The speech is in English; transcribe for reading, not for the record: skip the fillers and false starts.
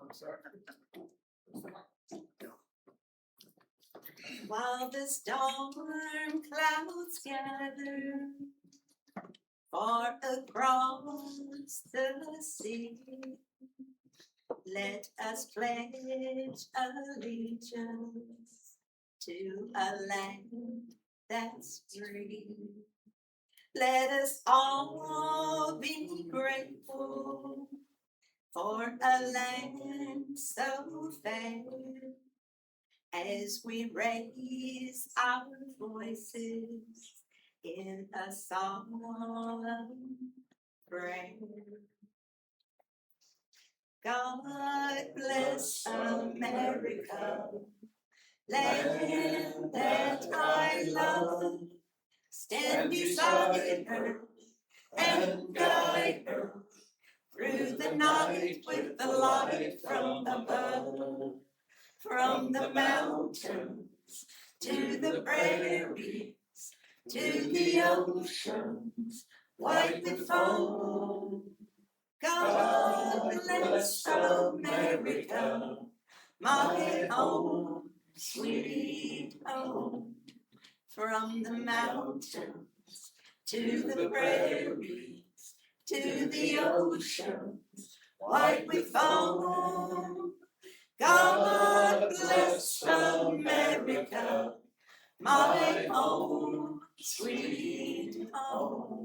I'm sorry. While the storm clouds gather far across the sea, let us pledge allegiance to a land that's free. Let us all be grateful for a land so fair, as we raise our voices in a solemn prayer. God bless America, land that I love. Stand beside her and guide her through the night with the light from above. From the mountains to the prairies, to the oceans, white with foam. God bless America, my home, sweet home. From the mountains to the prairies, to the oceans, white with foam. God bless America, my home, sweet home.